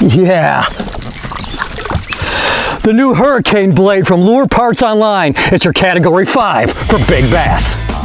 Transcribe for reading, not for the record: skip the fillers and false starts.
Yeah. The new Hurricane blade from Lure Parts Online. It's your category 5 for big bass.